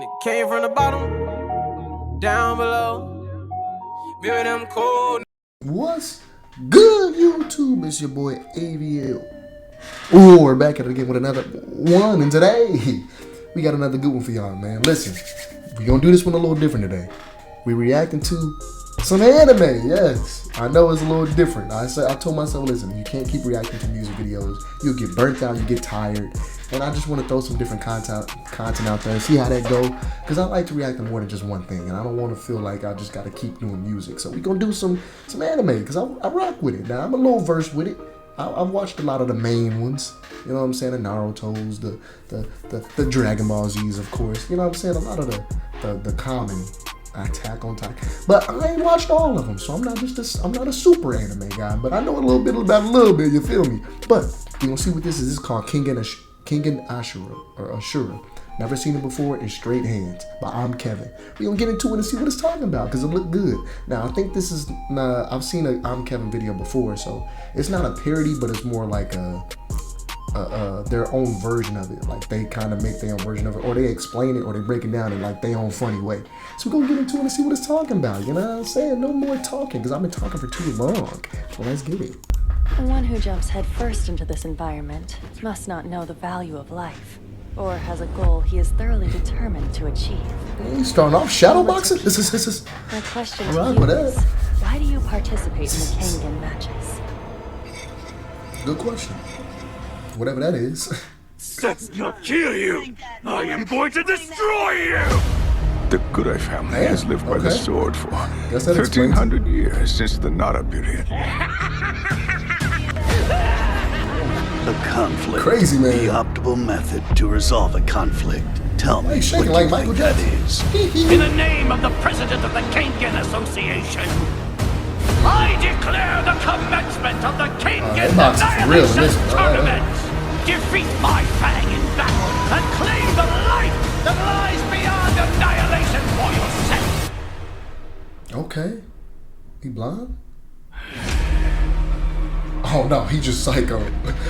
And it came from the bottom, down below. Maybe them cold. What's good, YouTube? It's your boy Avian. Ooh, we're back at it again with another one, and today we got another good one for y'all, man. Listen, we're gonna do this one a little different today. We're reacting to some anime. Yes, I know it's a little different. I told myself, listen, you can't keep reacting to music videos. You'll get burnt out, you get tired, and I just want to throw some different content out there and see how that go. Because I like to react to more than just one thing, and I don't want to feel like I just got to keep doing music. So we're gonna do some anime because I rock with it. Now I'm a little versed with it. I've watched a lot of the main ones, you know what I'm saying, the Naruto's, the Dragon Ball Z's, of course, you know what I'm saying, a lot of the common Attack on Titan, but I ain't watched all of them, so I'm not a super anime guy, but I know a little bit about a little bit, you feel me? But we gonna see what this is. This is called KENGAN ASHURA, or Ashura. Never seen it before. It's Straight Hands by I'm Kevin. We gonna get into it and see what it's talking about because it looked good. Now I think this is I've seen a I'm Kevin video before, so it's not a parody, but it's more like their own version of it. Like they kind of make their own version of it, or they explain it, or they break it down in like their own funny way. So we're gonna get into it and see what it's talking about. You know what I'm saying? No more talking because I've been talking for too long. So let's get it. The one who jumps headfirst into this environment must not know the value of life, or has a goal he is thoroughly determined to achieve. He's starting off shadowboxing. This is. My question Right, to you is, why do you participate in the Kengan matches? Good question. Whatever that is. Let's not kill you! I am going to destroy you! The Kurai family has lived by the sword for 1,300 years since the Nara period. A conflict. Crazy, man. The optimal method to resolve a conflict. Tell me what like you Michael think that Jackson. is. In the name of the President of the Kengan Association, I declare the commencement of the Kengan Annihilation Tournament! Defeat my fang in battle and claim the life that lies beyond annihilation for yourself! Okay. He blind? Oh no, he just psycho.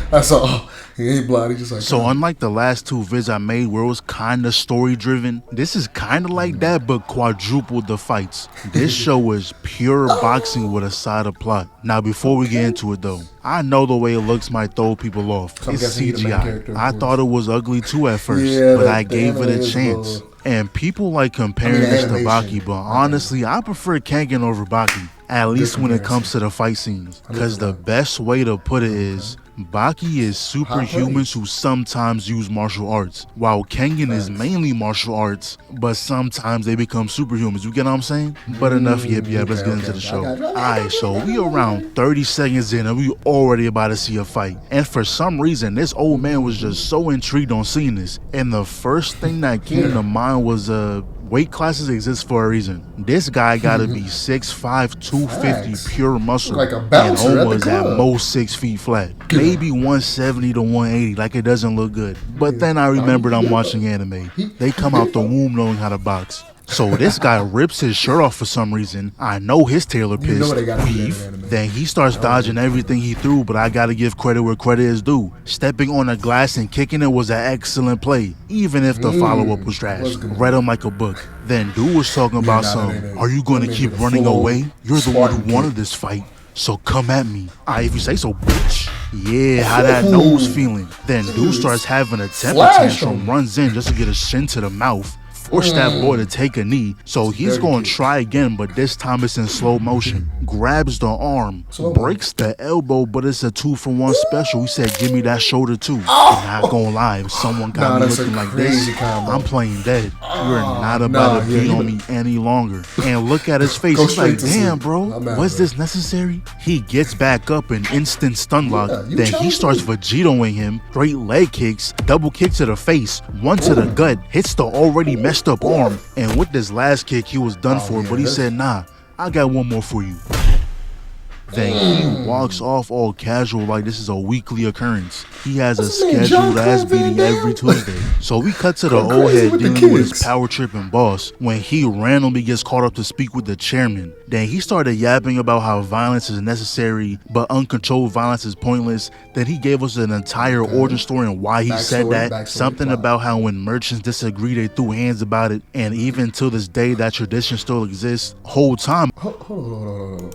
That's all. He ain't blind, he just psycho. So unlike the last two vids I made where it was kinda story driven, this is kinda like that but quadrupled the fights. This show is pure boxing with a side of plot. Now before we get into it though, I know the way it looks might throw people off. It's CGI. I thought it was ugly too at first, but I gave it a chance. And people like comparing this to Baki, but honestly I prefer Kengan over Baki. At least when it comes to the fight scenes. Because the best way to put it is, Baki is superhumans who sometimes use martial arts, while Kengan is mainly martial arts, but sometimes they become superhumans. You get what I'm saying? But enough yip, let's get into the show. Alright, so we around 30 seconds in and we already about to see a fight. And for some reason, this old man was just so intrigued on seeing this. And the first thing that came to mind was weight classes exist for a reason. This guy gotta be 6'5", 250 pure muscle, like a bouncer and at the almost at club. most 6 feet flat. Maybe 170 to 180, like it doesn't look good. But then I remembered I'm watching anime. They come out the womb knowing how to box. So this guy rips his shirt off for some reason. I know his tailor pissed. Then he starts dodging everything he threw, but I gotta give credit where credit is due. Stepping on a glass and kicking it was an excellent play, even if the follow-up was trash. Read him like a book. Then dude was talking about are you gonna keep running away? You're the one who wanted this fight, so come at me. If you say so, bitch. Yeah, how that nose feeling? Then dude starts having a temper tantrum, runs in just to get a shin to the mouth. Force that boy to take a knee, so he's going to try again, but this time it's in slow motion. Grabs the arm, breaks the elbow, but it's a 2-for-1 special. He said, give me that shoulder too. Not gonna lie, if someone got me looking like this, I'm playing dead. You're not about to beat on me any longer. And look at his face, he's like, damn bro, was this necessary? He gets back up in instant stun lock, then he starts Vegetoing him, straight leg kicks, double kick to the face, one to the gut, hits the already messed up arm, and with this last kick he was done for, but he said, nah, I got one more for you. Then he walks off all casual like this is a weekly occurrence. He has a What's his name, scheduled Jean-Claude ass Van beating Damme? every Tuesday. So we cut to the Go old crazy head with the dealing with his kicks. power tripping boss when he randomly gets caught up to speak with the chairman. Then he started yapping about how violence is necessary, but uncontrolled violence is pointless. Then he gave us an entire origin story and why he said that. Backstory, Something plot. about how when merchants disagree, they threw hands about it. And even till this day, that tradition still exists. Whole time. Hold on.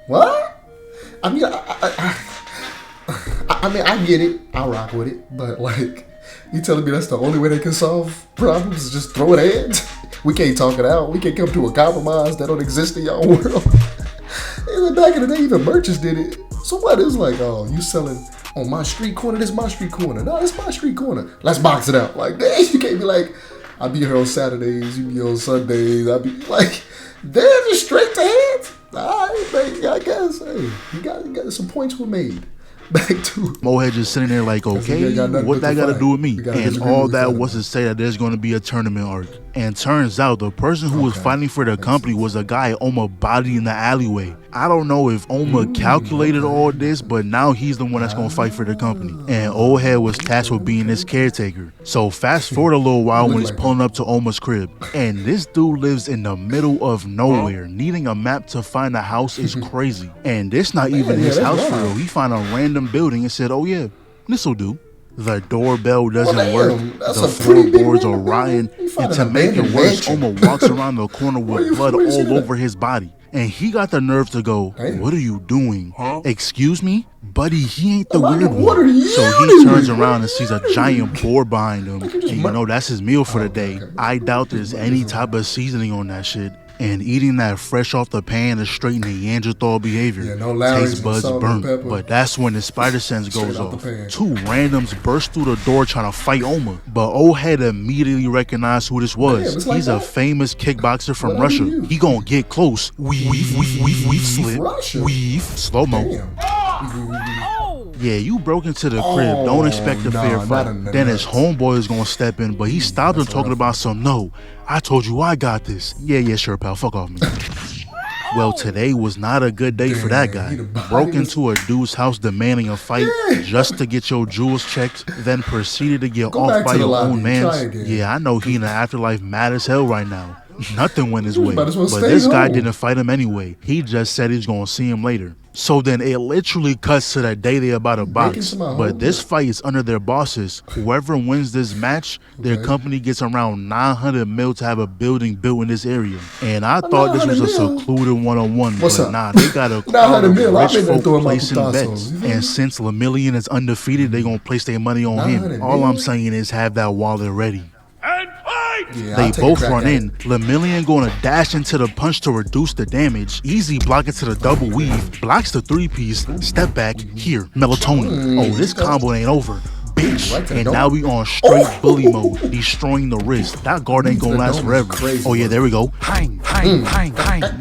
What? I mean, I get it. I rock with it. But, like, you telling me that's the only way they can solve problems is just throw it hands? We can't talk it out. We can't come to a compromise that don't exist in your world. Even back in the day, even merchants did it. So what? It's like, oh, you selling on my street corner? This is my street corner. No, it's my street corner. Let's box it out. Like, dang, you can't be like, I'll be here on Saturdays, you be on Sundays. I'll be like, damn, just straight to hands. All right, man, I guess. Hey, you got some points were made. Back to Mohead just sitting there like, okay, what that got to do with me? And all that was to say that there's going to be a tournament arc. And turns out the person who was fighting for the company was a guy Oma bodied in the alleyway. I don't know if Oma calculated all this, but now he's the one that's going to fight for the company. And Old Head was tasked with being his caretaker. So fast forward a little while when he's pulling up to Oma's crib. And this dude lives in the middle of nowhere. Needing a map to find a house is crazy. And this not even his house for real. He found a random building and said, oh yeah, this'll do. The doorbell doesn't work, the floorboards are rotten, and to make it worse, Oma walks around the corner with blood all over his body. And he got the nerve to go, what are you doing? Excuse me? Buddy, he ain't the weird one. So he turns around and sees a giant boar behind him. And you know, that's his meal for the day. I doubt there's any type of seasoning on that shit. And eating that fresh off the pan is straight Neanderthal behavior. Taste buds burnt. But that's when the spider sense goes off. Two randoms burst through the door trying to fight Oma. But Old Head immediately recognized who this was. He's a famous kickboxer from Russia. He gonna get close. Weave, slip, weave, slow-mo. Yeah, you broke into the crib. Don't expect a fair fight. Then his homeboy is gonna step in, but he stopped him talking about some, no, I told you I got this. Yeah, sure, pal. Fuck off me. Well, today was not a good day for that guy. Broke into a dude's house demanding a fight just to get your jewels checked, then proceeded to get off by your own mans. Yeah, I know he in the afterlife mad as hell right now. Nothing went his way, but this guy didn't fight him anyway. He just said he's gonna see him later. So then it literally cuts to the day they're about to box. But this fight is under their bosses. Whoever wins this match, their company gets around 900 mil to have a building built in this area. And I thought this was a secluded one-on-one, but nah, they got a crowd of rich folk placing bets. And since Lemillion is undefeated, they gonna place their money on him. All I'm saying is have that wallet ready. They both run in. Lemillion gonna dash into the punch to reduce the damage. Easy block it to the double weave. Blocks the three-piece. Step back. Here, melatonin. Oh, this combo ain't over. Bitch. And now we on straight bully mode, destroying the wrist. That guard ain't gonna last forever. Oh yeah, there we go.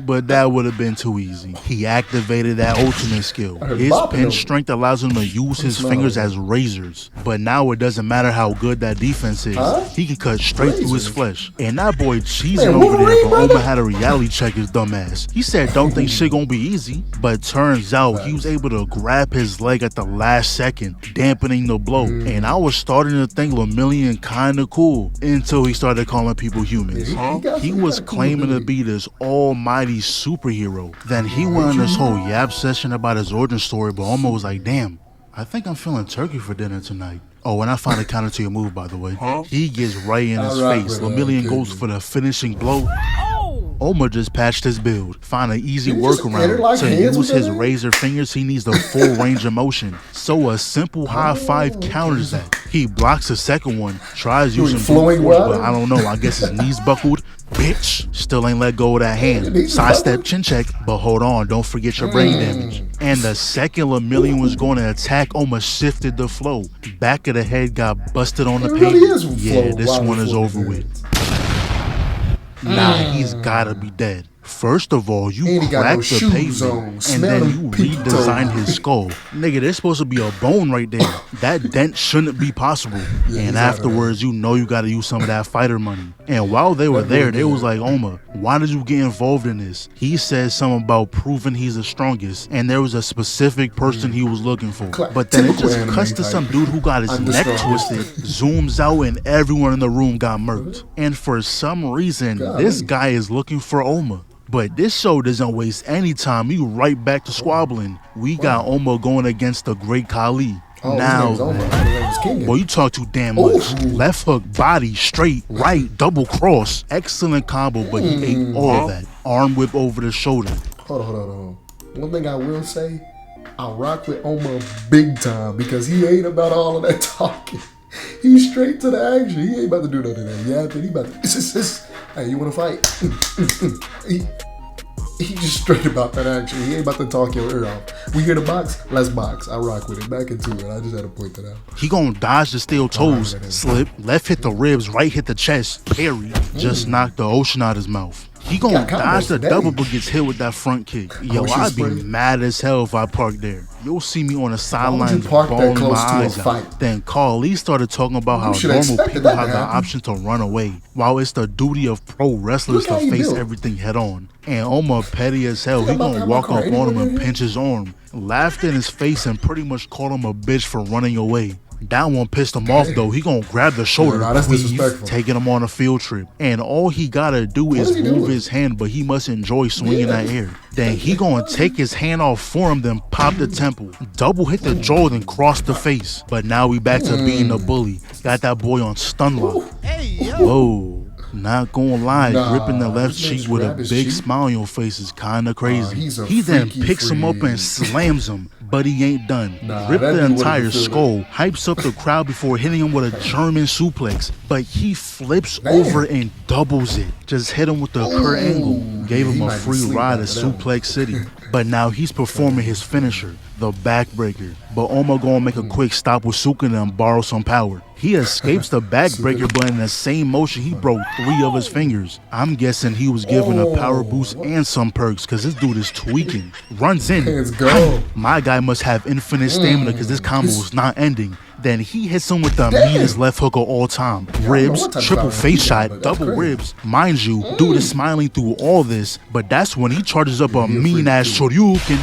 But that would have been too easy. He activated that ultimate skill. His pinch strength allows him to use his fingers as razors. But now it doesn't matter how good that defense is. He can cut straight through his flesh. And that boy cheesing over there, but Oma had a reality check his dumb ass. He said don't think shit gonna be easy. But turns out he was able to grab his leg at the last second, dampening the blow. And I was starting to think Lemillion kinda cool until he started calling people humans. He was claiming to be this almighty superhero. Then he went on this whole yap session about his origin story, but Oma was like, damn, I think I'm feeling turkey for dinner tonight. Oh, and I found a counter to your move, by the way. He gets right in his face. Lemillion goes for the finishing blow. Oma just patched his build, found an easy workaround. To use his razor fingers, he needs the full range of motion. So a simple high five counters that. He blocks the second one, tries using brute force, but I don't know, I guess his knees buckled. Bitch, still ain't let go of that hand. Sidestep, chin check, but hold on, don't forget your brain damage. And the second Lemillion was going to attack, Oma shifted the flow. Back of the head got busted on the pavement. Yeah, this one is over with. Nah, he's gotta be dead. First of all, you And he got cracked no the shoes pavement, on. and Smell then them you pinky redesigned toes. his skull. Nigga, there's supposed to be a bone right there. That dent shouldn't be possible. Yeah, And he's out of afterwards, you know you gotta use some of that fighter money. And while they were That there, boy they was did. like, Oma, why did you get involved in this? He said something about proving he's the strongest, and there was a specific person he was looking for. But then it Typical just anime cuts to type. some dude who got his I'm the neck strongest. twisted, zooms out, and everyone in the room got murked. And for some reason, this guy is looking for Oma. But this show doesn't waste any time. We right back to squabbling. We got Oma going against the great Kali. Oh, Now, his name's Omar. His name was Kengan. boy, you talk too damn much. Ooh. Left hook, body, straight, right, double cross. Excellent combo, but he ate all that. Arm whip over the shoulder. Hold on. One thing I will say, I rock with Omar big time because he ain't about all of that talking. He's straight to the action. He ain't about to do none of that yapping. He about to, hey, you want to fight? He just straight about that action. He ain't about to talk your ear off. We here to box? Let's box. I rock with it. Back into it. I just had to point that out. He gonna dodge the steel toes, slip, left hit the ribs, right hit the chest, parry, just knock the ocean out his mouth. He gonna got dodge combos the today. double but gets hit with that front kick. Yo, wish I'd he be sprayed. mad as hell if I parked there. You'll see me on the sidelines park that bawling my close to a eyes out. fight? Then Carly started talking about how should normal expected people that to have the happen. option to run away, while it's the duty of pro wrestlers Look how to he face built. everything head on. And Omar petty as hell, he I'm about to gonna have my walk car up on him anywhere and here. pinch his arm, laughed in his face and pretty much called him a bitch for running away. That one pissed him off though. He gonna grab the shoulder, nah, that's weave, disrespectful. taking him on a field trip. And all he gotta do is is he move doing? his hand, but he must enjoy swinging that air. Then he gonna take his hand off for him, then pop the temple, double hit the jaw, then cross the face. But now we back to being the bully. Got that boy on stun lock. Whoa. Not gonna lie, Nah, gripping the left this nigga's cheek with a grab his big cheek? smile on your face is kinda crazy. he's a He then freaky picks him up freak. and slams him, but he ain't done. Nah, Rip that the dude would've entire been feeling skull, hypes up the crowd before hitting him with a German suplex, but he flips over and doubles it. Just hit him with the Kurt Angle. Gave him he a might be free asleep ride to after that one. Suplex City. But now he's performing his finisher, the backbreaker. But Omar gonna make a quick stop with Suka and borrow some power. He escapes the backbreaker, but in the same motion, he broke 3 of his fingers. I'm guessing he was given a power boost and some perks, because this dude is tweaking. Runs in. Hands go. My guy must have infinite stamina, because this combo is not ending. Then he hits him with the meanest left hook of all time. Ribs, what type of triple power face he got, shot, but that's double crazy. ribs. Mind you, dude is smiling through all this, but that's when he charges up a mean-ass shoryuken.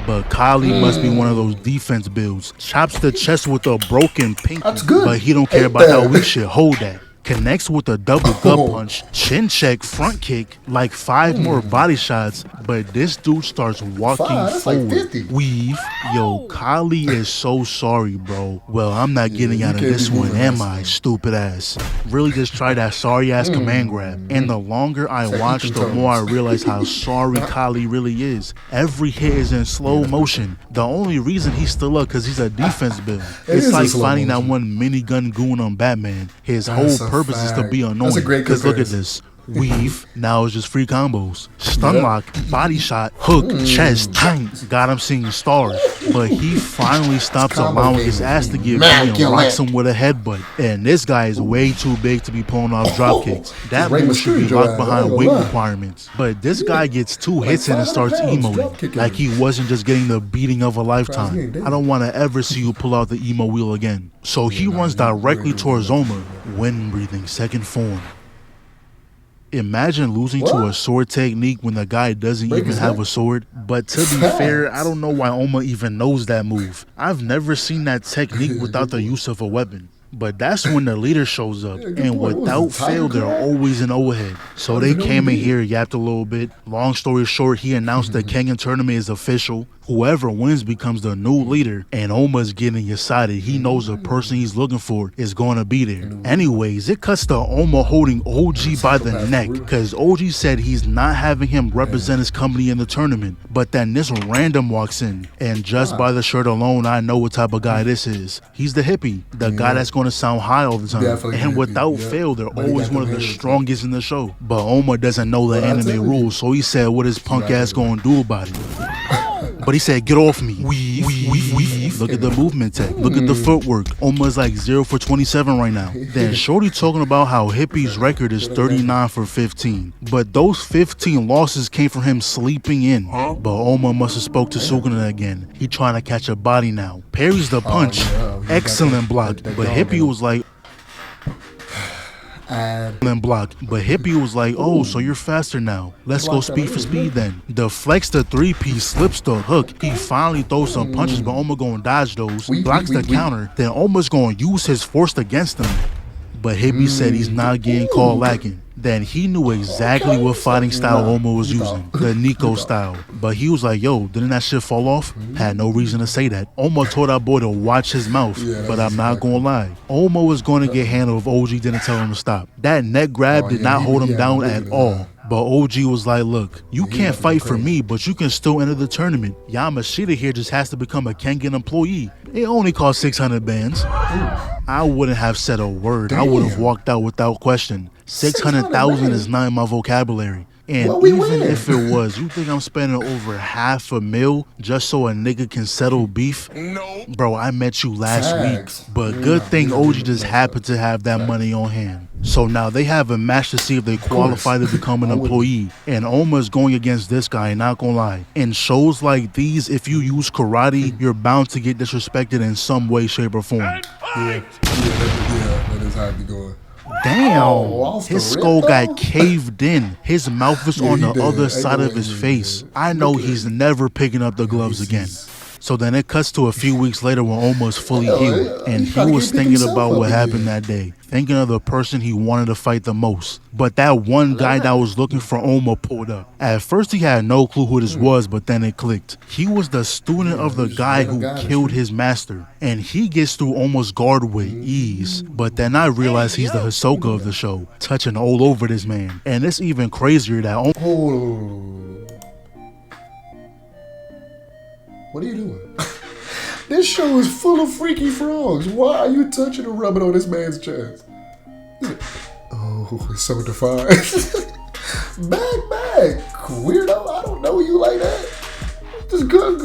But Kali must be one of those defense builds. Chops the chest with a broken pinky, That's good. but he don't care Ain't about how that? we should hold that. Connects with a double gut Oh. punch, chin check, front kick, like 5 more body shots, but this dude starts walking 5? That's like forward. 50. Weave. Yo, Kali is so sorry, bro. Well, I'm not getting you out of can't this be one, moving am that I, stuff. stupid ass? Really just try that sorry ass command grab. And the longer I like watch, eating the more I toes. realize how sorry Kali really is. Every hit is in slow motion. The only reason he's still up because he's a defense build. It It's is in like slow finding that motion. one minigun goon on Batman. His That's whole a purpose is to fact. be That's a annoying. great Because look at comparison. this. Weave, now it's just free combos. Stun Yep. lock, body shot, hook, chest, tang. Got him seeing stars. But he finally stops combo allowing game his is ass to get beat and immaculate. rocks him with a headbutt. And this guy is way too big to be pulling off drop kicks. That Rey move should be Mysterio, locked I behind ain't weight gonna lie. requirements. But this guy gets 2 hits in and 500 starts pounds, drop emoting. kicking Like he him. wasn't just getting the beating of a he ain't lifetime. dead. I don't want to ever see you pull out the emo wheel again. So he runs directly towards Omar, wind breathing, second form. Imagine losing to What? a sword technique when the guy doesn't Break even his have neck? a sword. But to be fair, I don't know why Oma even knows that move. I've never seen that technique without the use of a weapon. But that's when the leader shows up, good and point. What without was it, Tiger fail, they're Claw? always in overhead. So they came in here, yapped a little bit. Long story short, he announced the Kengan tournament is official. Whoever wins becomes the new leader, and Oma's getting excited. He knows the person he's looking for is going to be there. Anyways, it cuts to Oma holding OG by the neck, because OG said he's not having him represent his company in the tournament. But then this random walks in, and just by the shirt alone, I know what type of guy this is. He's the hippie, the guy that's going to sound high all the time. Definitely And hippie, without yeah. fail, they're But he always got one of them the hands, strongest in the show. But Oma doesn't know the But I tell anime you. rules, so he said what his punk ass going to do about it. But he said, get off me. Weave. Look at the movement tech. Look at the footwork. Almost like 0 for 27 right now. Then Shorty talking about how Hippie's record is 39 for 15. But those 15 losses came from him sleeping in. But Oma must have spoke to Suguna again. He trying to catch a body now. Parries the punch. Excellent block. But Hippie was like, but Hippie was like, oh, so you're faster now. Let's go speed for speed then. The flex the 3-piece, slips the hook. He finally throws some punches, but Oma gonna dodge those. Blocks the counter. Then Oma's gonna use his force against him. But Hippie said he's not getting called lacking. Then he knew exactly what fighting style Oma was using, the Nico style. But he was like, yo, didn't that shit fall off? Had no reason to say that. Oma told that boy to watch his mouth, but I'm not gonna lie. Oma was gonna get handled if OG didn't tell him to stop. That neck grab did not hold him down at all. But OG was like, look, you can't fight for me, but you can still enter the tournament. Yamashita here just has to become a Kengan employee. It only costs 600 bands. I wouldn't have said a word. I would have walked out without question. 600,000 is not in my vocabulary. And even if it was, you think I'm spending over $500,000 just so a nigga can settle beef? No. Bro, I met you last week. But good thing OG just happened to have that money on hand. So now they have a match to see if they qualify to become an employee. And Oma's going against this guy, not gonna lie. In shows like these, if you use karate, you're bound to get disrespected in some way, shape, or form. That is how it be going. Damn, his skull got caved in. His mouth is on the other side of his face. I know he's never picking up the gloves again. So then it cuts to a few weeks later when Oma's fully healed, and he was thinking about what happened that day, thinking of the person he wanted to fight the most. But that one guy that was looking for Oma pulled up. At first he had no clue who this was, but then it clicked. He was the student of the guy who killed his master, and he gets through Oma's guard with ease. But then I realized he's the Hisoka of the show, touching all over this man. And it's even crazier that What are you doing? This show is full of freaky frogs. Why are you touching and rubbing on this man's chest? Oh, it's so defined. back. Weirdo, I don't know you like that. Just good,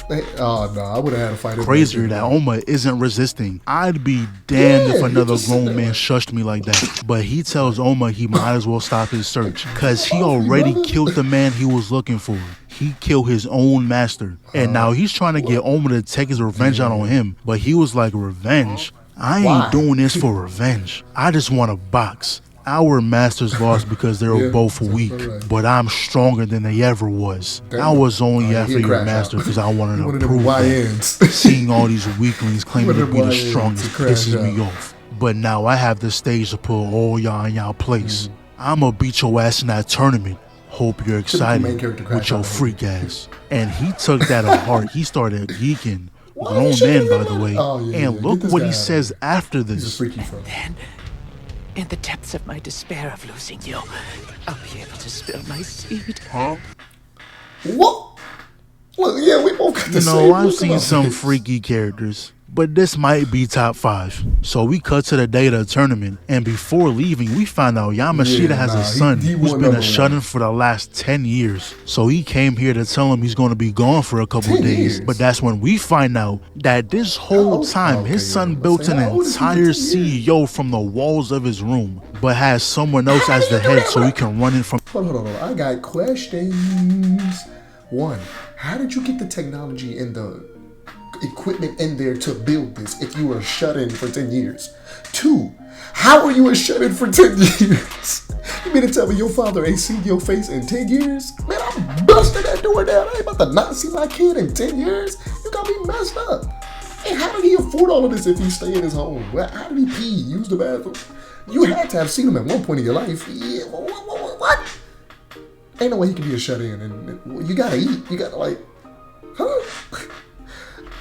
man. Oh, no, I would have had a fight. Crazier that Oma isn't resisting. I'd be damned if another grown man shushed me like that. But he tells Oma he might as well stop his search, because he already killed the man he was looking for. He killed his own master. And now he's trying to get Oma to take his revenge out on him. But he was like, revenge? I ain't doing this for revenge. I just want to box. Our masters lost because they were both weak, but I'm stronger than they ever was. I was only after your master because I wanted to prove that. Seeing all these weaklings claiming to be the strongest pisses me off. But now I have the stage to put all y'all in y'all place. I'ma beat your ass in that tournament. Hope you're excited with your freak ass. And he took that to heart. He started geeking. Grown man, by the way. And look what he says after this. Then, in the depths of my despair of losing you, I'll be able to spill my seed. Huh? What? Look, yeah, we both got the same. No, I've seen some freaky characters, but this might be top 5. So we cut to the day of the tournament, and before leaving, we find out Yamashita has a son who's been a shut-in for the last 10 years. So he came here to tell him he's going to be gone for a couple days. But that's when we find out that this whole time, his son built an entire CEO from the walls of his room, but has someone else as the head so he can run it from... Hold on. I got questions. 1, how did you get the technology and the equipment in there to build this if you were shut in for 10 years? 2, how are you a shut in for 10 years? You mean to tell me your father ain't seen your face in 10 years? Man, I'm busting that door down. I ain't about to not see my kid in 10 years. You got me messed up. Hey, how did he afford all of this if he stay in his home? How did he pee? Use the bathroom? You had to have seen him at one point in your life. Yeah, what? Ain't no way he can be a shut in. And you gotta eat. You gotta huh?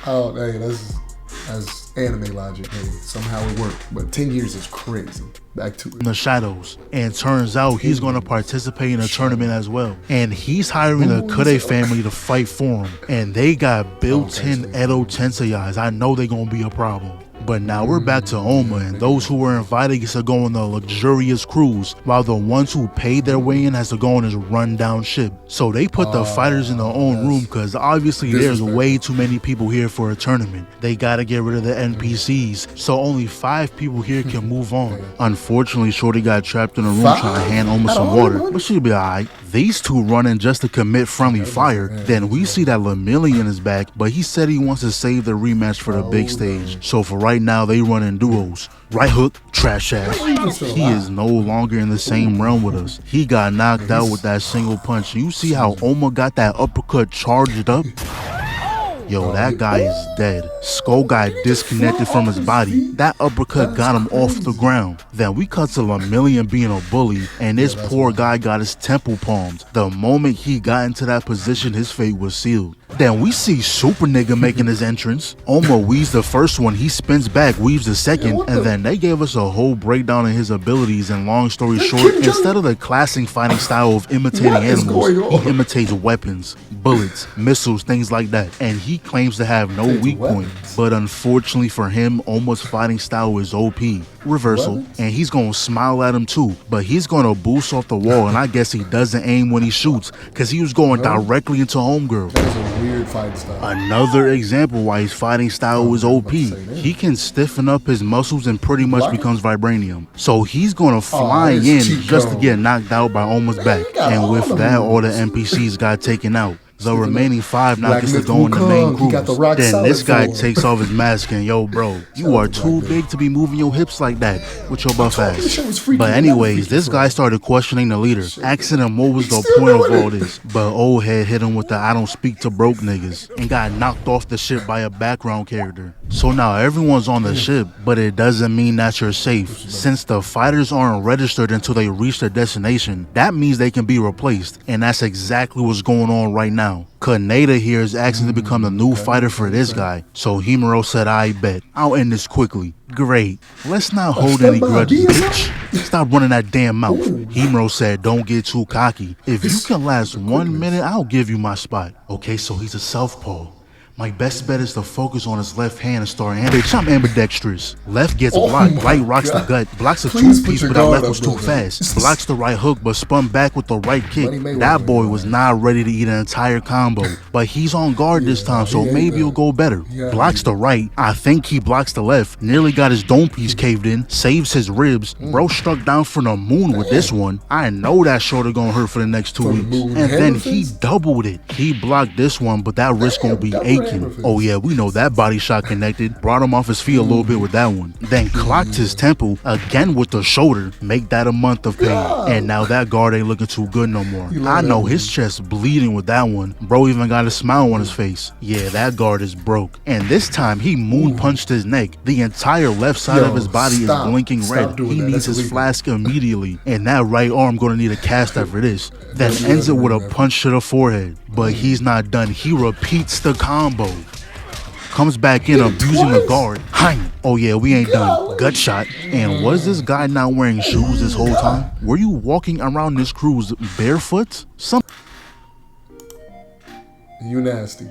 Oh, hey, that's anime logic. Hey, somehow it worked. But 10 years is crazy. Back to it. In the shadows. And turns out he's going to participate in a tournament as well. And he's hiring the Kure family to fight for him. And they got built-in Edo Tensei eyes. I know they're going to be a problem. But now we're back to Oma, and those who were invited get to go on the luxurious cruise, while the ones who paid their way in has to go on this rundown ship. So they put the fighters in their own room because obviously there's way too many people here for a tournament. They gotta get rid of the NPCs, so only 5 people here can move on. Unfortunately, Shorty got trapped in a room trying to hand Oma some water, but she'll be alright. These two run in just to commit friendly fire. Then we see that Lemillion is back, but he said he wants to save the rematch for the big stage. So for right now, they run in duos. Right hook, trash ass. He is no longer in the same realm with us. He got knocked out with that single punch. You see how Oma got that uppercut charged up? Yo, that guy is dead. Skull got disconnected from his body. That uppercut got him off the ground. Then we cut to Lemillion being a bully, and this poor guy got his temple palmed. The moment he got into that position, his fate was sealed. Then we see Super Nigga making his entrance. Oma weaves the first one, he spins back, weaves the second, and then they gave us a whole breakdown of his abilities. And long story short, instead of the classic fighting style of imitating animals, he imitates weapons, bullets, missiles, things like that. And he claims to have no weak point. But unfortunately for him, Oma's fighting style is OP. Reversal. And he's gonna smile at him too, but he's gonna boost off the wall, and I guess he doesn't aim when he shoots because he was going directly into homegirl. Weird fighting style. Another example why his fighting style is OP. He can stiffen up his muscles and pretty much becomes vibranium. So he's gonna fly in just to get knocked out by Oma's back. And with that, all the NPCs got taken out. The remaining 5 now gets to go in the main cruise. Then this guy takes off his mask and, yo bro, you are too big to be moving your hips like that with your buff ass. But anyways, this guy started questioning the leader, asking him what was the point of all this. But old head hit him with the I don't speak to broke niggas and got knocked off the ship by a background character. So now everyone's on the ship, but it doesn't mean that you're safe. Since the fighters aren't registered until they reach their destination, that means they can be replaced. And that's exactly what's going on right now. Kaneda here is asking to become the new fighter for this guy. So Himuro said, I bet. I'll end this quickly. Great. Let's not hold any grudges, bitch. Stop running that damn mouth. Himuro said, don't get too cocky. If you can last 1 minute, I'll give you my spot. Okay, so he's a southpaw. My best bet is to focus on his left hand and start bitch, I'm ambidextrous. Left gets blocked, right rocks the gut, blocks a two-piece but that left was too fast. Blocks the right hook but spun back with the right kick. That boy was not ready to eat an entire combo, but he's on guard this time, so maybe it'll go better. Blocks the right, I think he blocks the left, nearly got his dome piece caved in, saves his ribs. Bro struck down from the moon with this one. I know that shoulder gonna hurt for the next 2 weeks. And then he doubled it. He blocked this one, but that wrist gonna be aching. Oh yeah, we know that body shot connected. Brought him off his feet a little bit with that one. Then clocked his temple again with the shoulder. Make that a month of pain. And now that guard ain't looking too good no more. I know his chest bleeding with that one. Bro even got a smile on his face. Yeah, that guard is broke. And this time he moon punched his neck. The entire left side of his body is blinking red. He needs his flask immediately. And that right arm gonna need a cast after this. Then ends it with a punch to the forehead. But he's not done. He repeats the combo. Comes back in abusing the guard. Hein. Oh yeah, we ain't done. Gut shot. And was this guy not wearing shoes this whole time? Were you walking around this cruise barefoot? You nasty.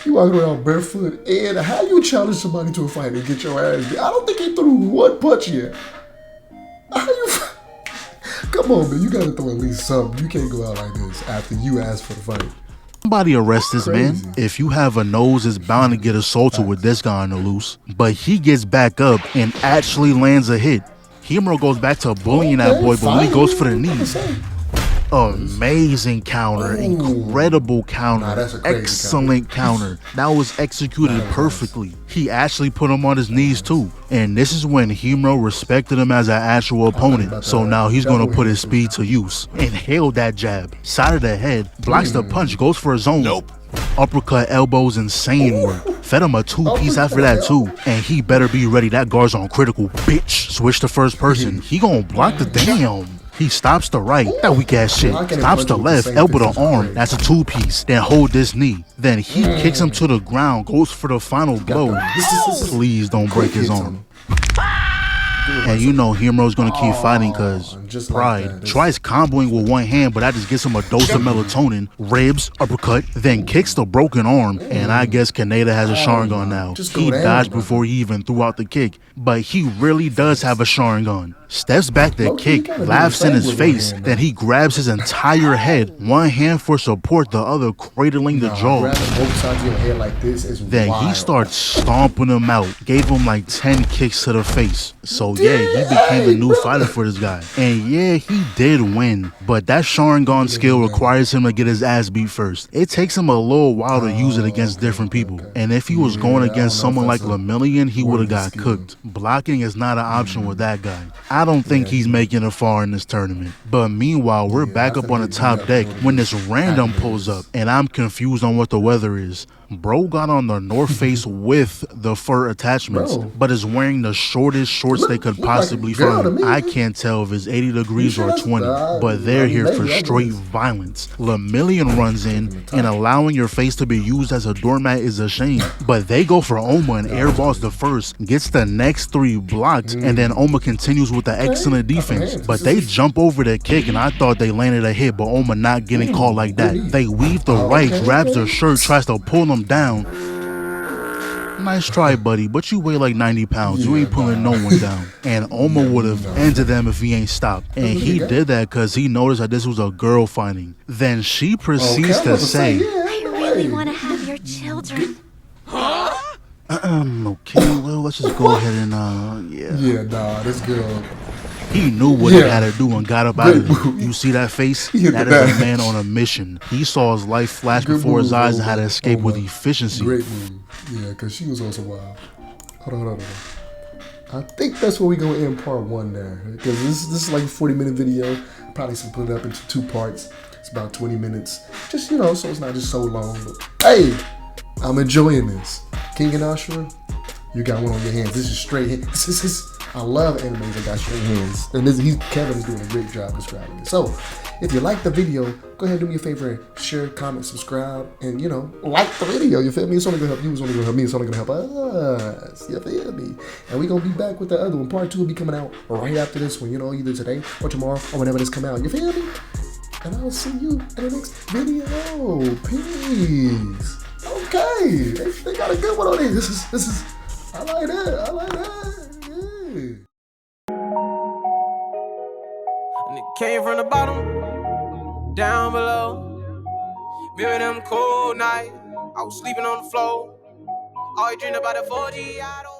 You walking around barefoot, and how you challenge somebody to a fight and get your ass beat? I don't think he threw one punch yet. How you? Come on, man. You gotta throw at least something. You can't go out like this after you ask for the fight. Somebody arrest this man. If you have a nose, it's bound to get assaulted with this guy on the loose. But he gets back up and actually lands a hit. Himuro goes back to bullying that boy, but when he goes for the knee, amazing counter, incredible counter, excellent counter. That was executed perfectly. He actually put him on his knees too. And this is when Himuro respected him as an actual opponent. So now he's gonna put his speed to use. Inhale that jab, side of the head, blocks the punch, goes for his own. Nope. Uppercut elbows, insane work. Fed him a two-piece after that too. And he better be ready, that guard's on critical, bitch. Switch to first person. He gonna block the damn. He stops the right, that weak ass shit. Stops the left, elbow the arm, that's a two-piece. Then hold this knee. Then he kicks him to the ground, goes for the final blow. Please don't break his arm. And you know Himuro's gonna keep fighting cause just Pride. like that. Tries comboing with one hand, but that just gets him a dose of melatonin. Ribs, uppercut, then kicks the broken arm. And I guess Kaneda has a Sharingan now. He dodged before he even threw out the kick. But he really does have a Sharingan. Steps back to kick, laughs in his face, then he grabs his entire head. One hand for support, the other cradling the jaw. Both sides of your head like this is then wild. He starts stomping him out. Gave him like 10 kicks to the face. So yeah, he became a new fighter for this guy. And yeah, he did win. But that Sharingan skill requires him to get his ass beat first. It takes him a little while to use it against different people. And if he was going against someone like Lemillion, he would have got cooked. Blocking is not an option with that guy. I don't think he's making it far in this tournament. But meanwhile, we're back up on the top deck when this random pulls up. And I'm confused on what the weather is. Bro got on the North Face with the fur attachments, but is wearing the shortest shorts they could possibly find. I can't tell if it's 80 degrees or 20, but they're here for straight violence. Lemillion runs in, and allowing your face to be used as a doormat is a shame. But they go for Oma and airballs the first, gets the next 3 blocked, and then Oma continues with the excellent defense. But they jump over the kick, and I thought they landed a hit, but Oma not getting caught like that. They weave the right, grabs their shirt, tries to pull them down. Nice try, buddy, but you weigh like 90 pounds. You ain't pulling no one down. And Oma would have ended them if he ain't stopped. And he did that because he noticed that this was a girl fighting. Then she proceeds to say, I really want to have your children. okay, well, let's just go ahead and, Yeah, nah, this girl. He knew what he had to do and got up out of it. You see that face? That is a man on a mission. He saw his life flash before his eyes and had to escape with efficiency. Great move. Yeah, because she was also wild. Hold on. I think that's where we gonna end part 1 there. Because this is like a 40-minute video. Probably split it up into 2 parts. It's about 20 minutes. Just, so it's not just so long. But hey, I'm enjoying this. Kengan Ashura, you got one on your hands. This is straight hit. I love animes that got straight hands. And Kevin's doing a great job describing it. So, if you like the video, go ahead and do me a favor and share, comment, subscribe, and, like the video. You feel me? It's only going to help you. It's only going to help me. It's only going to help us. You feel me? And we're going to be back with the other one. Part 2 will be coming out right after this one, either today or tomorrow or whenever this come out. You feel me? And I'll see you in the next video. Peace. Okay. They got a good one on it. This is, I like that. And it came from the bottom, down below. Remember them cold nights, I was sleeping on the floor. All you dream about the 4G, I don't